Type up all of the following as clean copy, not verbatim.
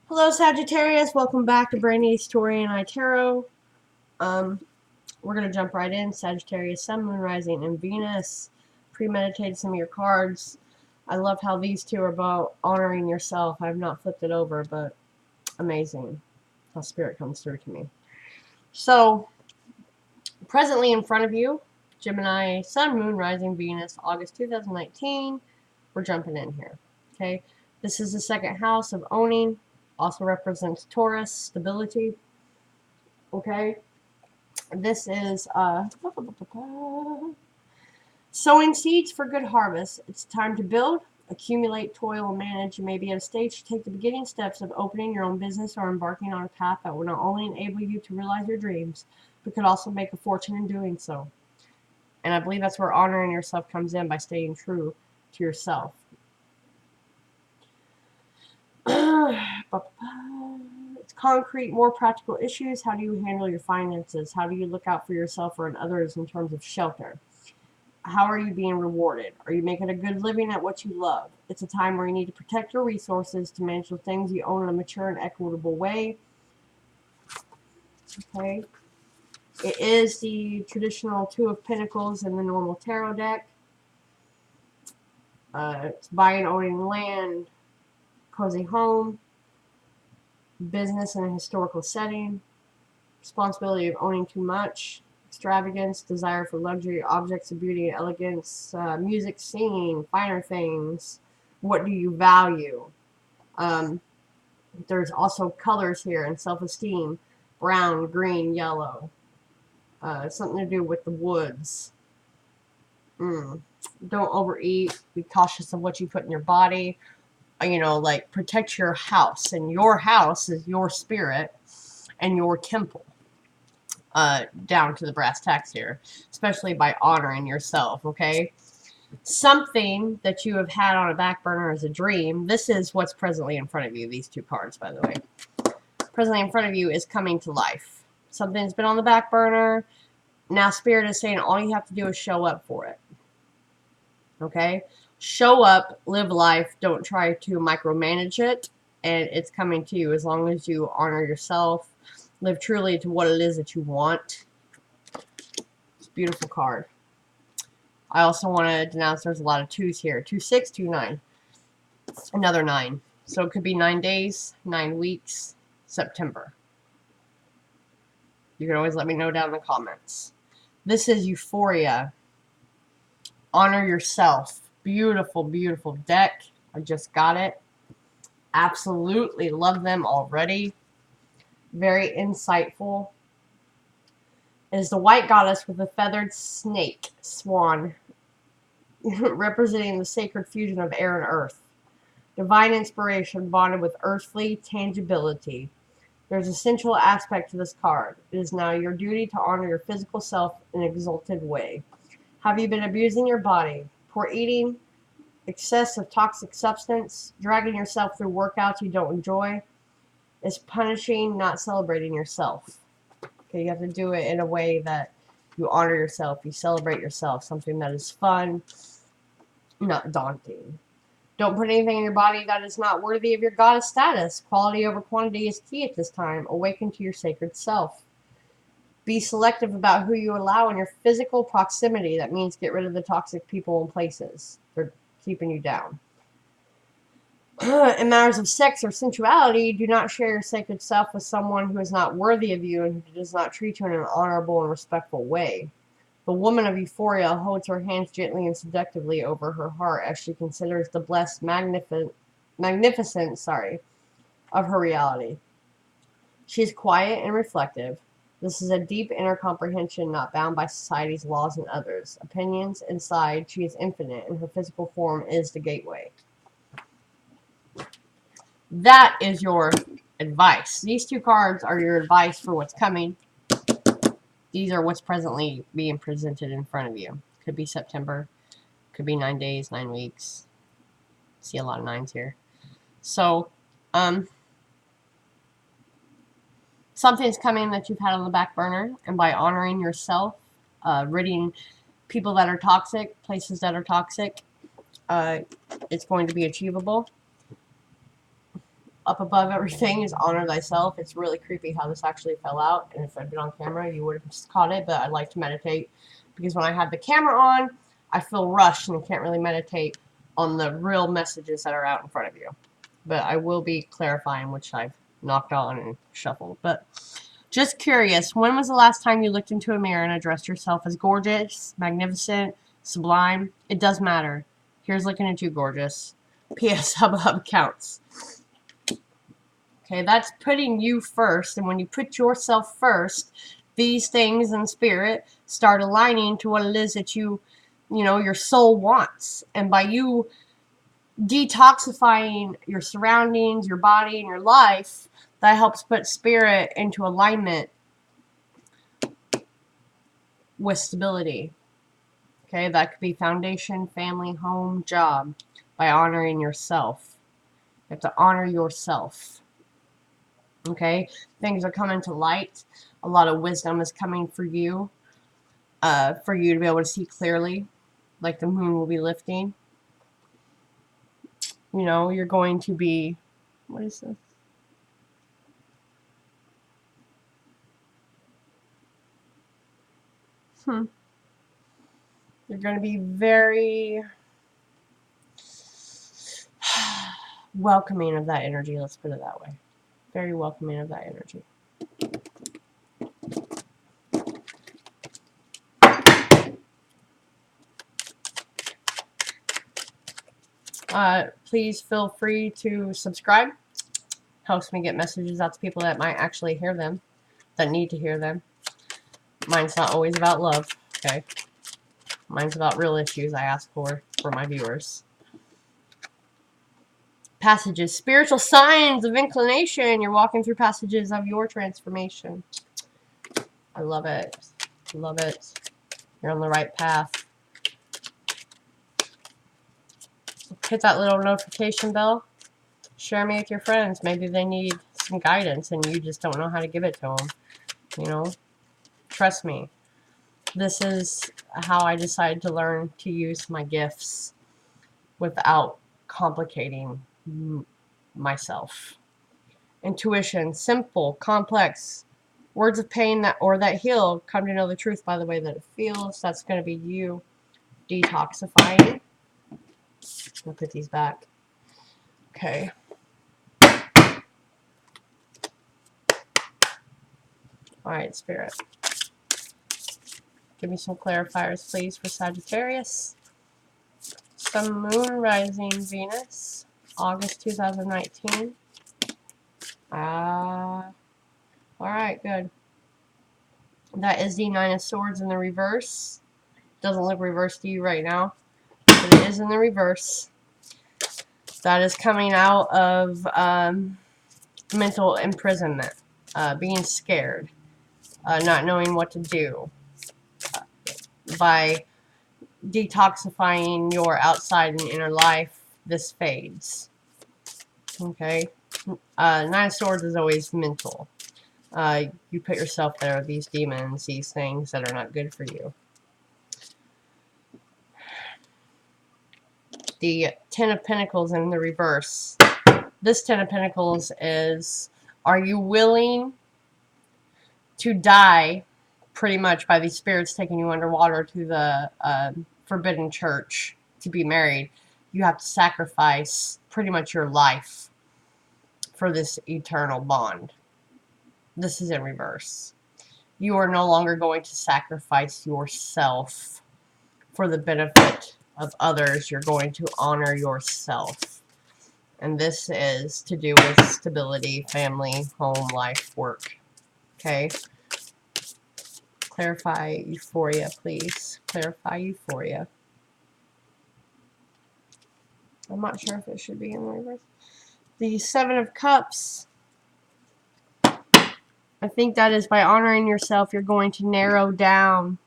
Hello, Sagittarius. Welcome back to Brandy's Tori and I Tarot. We're gonna jump right in. Sagittarius, Sun, Moon, Rising, and Venus. Premeditated some of your cards. I love how these two are about honoring yourself. I've not flipped it over, but amazing how Spirit comes through to me. So, presently in front of you, Gemini, Sun, Moon, Rising, Venus, August 2019. We're jumping in here. Okay, this is the second house of owning. Also represents Taurus, stability. Okay, this is sowing seeds for good harvest. It's time to build, accumulate, toil, and manage. You may be at a stage to take the beginning steps of opening your own business or embarking on a path that will not only enable you to realize your dreams, but could also make a fortune in doing so. And I believe that's where honoring yourself comes in, by staying true to yourself. It's concrete, more practical issues. How do you handle your finances? How do you look out for yourself or others in terms of shelter? How are you being rewarded? Are you making a good living at what you love? It's a time where you need to protect your resources to manage the things you own in a mature and equitable way. Okay. It is the traditional Two of Pentacles in the normal tarot deck. It's buying, owning land, cozy home, business in a historical setting, responsibility of owning too much, extravagance, desire for luxury, objects of beauty and elegance, music, singing, finer things. What do you value? There's also colors here and self-esteem: brown, green, yellow. Something to do with the woods. Don't overeat. Be cautious of what you put in your body. Like protect your house, and your house is your spirit and your temple. Down to the brass tacks here, especially by honoring yourself, okay? Something that you have had on a back burner as a dream. This is what's presently in front of you. These two cards, by the way. Presently in front of you is coming to life. Something's been on the back burner. Now Spirit is saying all you have to do is show up for it. Okay? Show up, live life. Don't try to micromanage it. And it's coming to you as long as you honor yourself. Live truly to what it is that you want. It's a beautiful card. I also want to denounce there's a lot of twos here. 2, 6, 2, 9. Another 9. So it could be 9 days, 9 weeks, September. You can always let me know down in the comments. This is Euphoria. Honor yourself. Beautiful, beautiful deck. I just got it. Absolutely love them already. Very insightful. It is the white goddess with a feathered snake, swan, representing the sacred fusion of air and earth. Divine inspiration bonded with earthly tangibility. There's a sensual aspect to this card. It is now your duty to honor your physical self in an exalted way. Have you been abusing your body? Poor eating, excess of toxic substance, dragging yourself through workouts you don't enjoy? Is punishing, not celebrating yourself. Okay, you have to do it in a way that you honor yourself, you celebrate yourself, something that is fun, not daunting. Don't put anything in your body that is not worthy of your goddess status. Quality over quantity is key at this time. Awaken to your sacred self. Be selective about who you allow in your physical proximity. That means get rid of the toxic people and places. They're keeping you down. In matters of sex or sensuality, do not share your sacred self with someone who is not worthy of you and who does not treat you in an honorable and respectful way. The woman of Euphoria holds her hands gently and seductively over her heart as she considers the blessed magnificence of her reality. She is quiet and reflective. This is a deep inner comprehension, not bound by society's laws and others' opinions. Inside, she is infinite, and her physical form is the gateway. That is your advice. These two cards are your advice for what's coming. These are what's presently being presented in front of you. Could be September. Could be 9 days, 9 weeks. See a lot of 9s here. So, something's coming that you've had on the back burner. And by honoring yourself, ridding people that are toxic, places that are toxic, it's going to be achievable. up above everything is honor thyself. It's really creepy how this actually fell out, and if I'd been on camera, you would have just caught it, but I like to meditate, because when I have the camera on, I feel rushed and I can't really meditate on the real messages that are out in front of you. But I will be clarifying, which I've knocked on and shuffled. But just curious, when was the last time you looked into a mirror and addressed yourself as gorgeous, magnificent, sublime? It does matter. Here's looking at you, gorgeous. P.S. Hubba Hubba counts. Okay, that's putting you first. And when you put yourself first, these things in spirit start aligning to what it is that you know, your soul wants. And by you detoxifying your surroundings, your body, and your life, that helps put spirit into alignment with stability. Okay, that could be foundation, family, home, job, by honoring yourself. You have to honor yourself. Okay, things are coming to light. A lot of wisdom is coming for you to be able to see clearly, like the moon will be lifting. You know, you're going to be, what is this? You're going to be very welcoming of that energy, let's put it that way. Very welcoming of that energy. Please feel free to subscribe. Helps me get messages out to people that might actually hear them, that need to hear them. Mine's not always about love, okay? Mine's about real issues I ask for my viewers. Passages. Spiritual signs of inclination. You're walking through passages of your transformation. I love it. Love it. You're on the right path. Hit that little notification bell. Share me with your friends. Maybe they need some guidance and you just don't know how to give it to them. You know? Trust me. This is how I decided to learn to use my gifts without complicating myself. Intuition, simple, complex. Words of pain that heal. Come to know the truth by the way that it feels. That's going to be you detoxifying. I'll put these back. Okay. Alright, Spirit. Give me some clarifiers, please, for Sagittarius. Sun, Moon, Rising, Venus. August 2019. Alright, good. That is the Nine of Swords in the reverse. Doesn't look reversed to you right now, but it is in the reverse. That is coming out of mental imprisonment, being scared, not knowing what to do. By detoxifying your outside and inner life, this fades. Okay? Nine of Swords is always mental. You put yourself there, these demons, these things that are not good for you. The Ten of Pentacles in the reverse. This Ten of Pentacles is, are you willing to die pretty much by these spirits taking you underwater to the forbidden church to be married? You have to sacrifice pretty much your life for this eternal bond. This is in reverse. You are no longer going to sacrifice yourself for the benefit of others. You're going to honor yourself. And this is to do with stability, family, home, life, work. Okay? Clarify euphoria, please. Clarify euphoria. I'm not sure if it should be in the reverse. The Seven of Cups. I think that is by honoring yourself, you're going to narrow down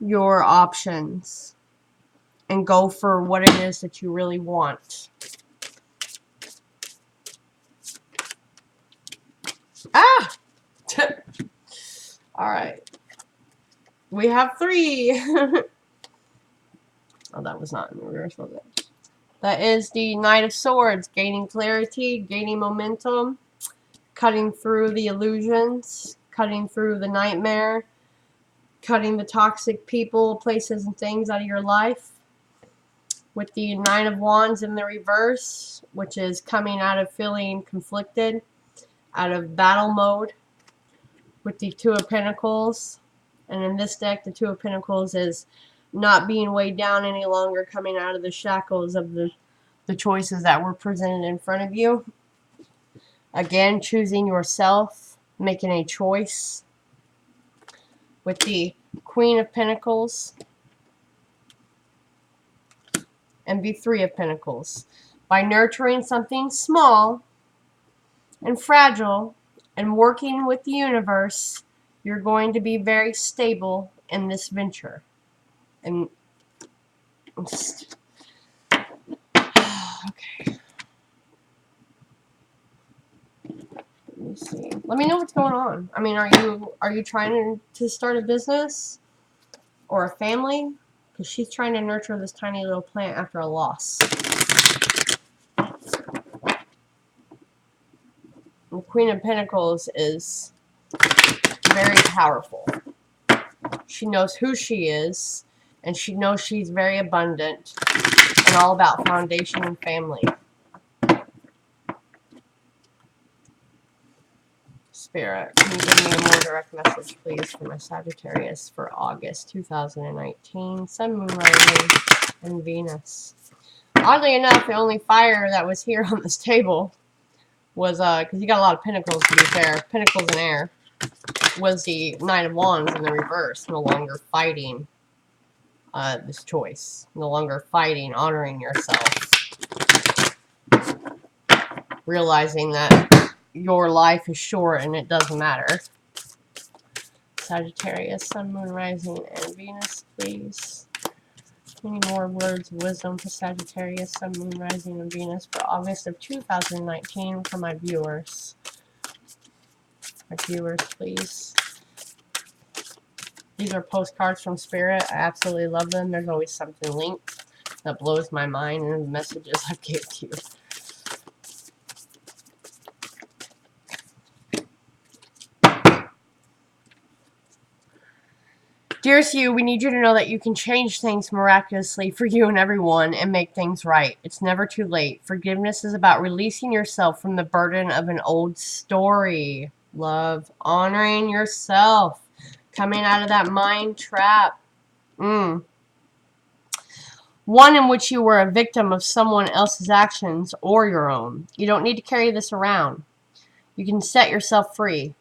your options and go for what it is that you really want. Ah! Alright. We have 3. Oh, that was not in reverse, was it? That is the Knight of Swords, gaining clarity, gaining momentum, cutting through the illusions, cutting through the nightmare, cutting the toxic people, places, and things out of your life. With the Nine of Wands in the reverse, which is coming out of feeling conflicted, out of battle mode. With the Two of Pentacles, and in this deck, the Two of Pentacles is not being weighed down any longer, coming out of the shackles of the choices that were presented in front of you. Again, choosing yourself, making a choice. With the Queen of Pentacles and the Three of Pentacles. By nurturing something small and fragile and working with the universe, you're going to be very stable in this venture. And just, okay. Let me see. Let me know what's going on. I mean, are you trying to start a business or a family? Because she's trying to nurture this tiny little plant after a loss. The Queen of Pentacles is very powerful. She knows who she is, and she knows she's very abundant and all about foundation and family. Spirit, can you give me a more direct message, please, for my Sagittarius for August 2019? Sun, Moon, Rising, and Venus. Oddly enough, the only fire that was here on this table was, because you got a lot of pentacles, to be fair, pentacles and air, was the Knight of Wands in the reverse, no longer fighting this choice, no longer fighting, honoring yourself, realizing that your life is short and it doesn't matter. Sagittarius, Sun, Moon, Rising, and Venus, please. Any more words of wisdom for Sagittarius, Sun, Moon, Rising, and Venus for August of 2019 for my viewers. My viewers, please. These are postcards from Spirit. I absolutely love them. There's always something linked that blows my mind in the messages I gave to you. Dearest you, we need you to know that you can change things miraculously for you and everyone and make things right. It's never too late. Forgiveness is about releasing yourself from the burden of an old story. Love, honoring yourself, coming out of that mind trap. One in which you were a victim of someone else's actions or your own. You don't need to carry this around. You can set yourself free.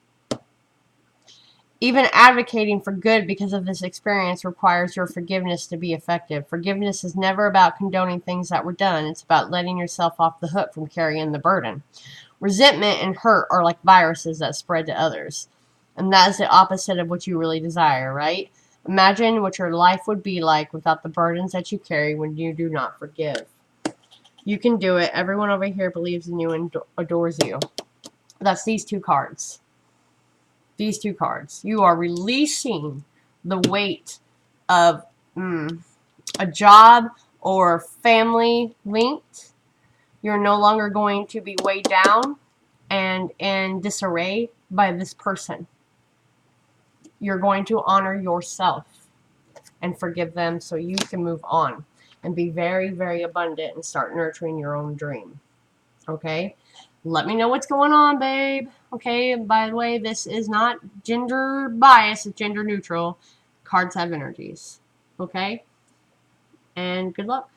Even advocating for good because of this experience requires your forgiveness to be effective. Forgiveness is never about condoning things that were done. It's about letting yourself off the hook from carrying the burden. Resentment and hurt are like viruses that spread to others. And that is the opposite of what you really desire, right? Imagine what your life would be like without the burdens that you carry when you do not forgive. You can do it. Everyone over here believes in you and adores you. That's these two cards. These two cards. You are releasing the weight of a job or family linked. You're no longer going to be weighed down and in disarray by this person. You're going to honor yourself and forgive them so you can move on and be very, very abundant and start nurturing your own dream. Okay? Let me know what's going on, babe. Okay, by the way, this is not gender bias, it's gender neutral. Cards have energies. Okay? And good luck.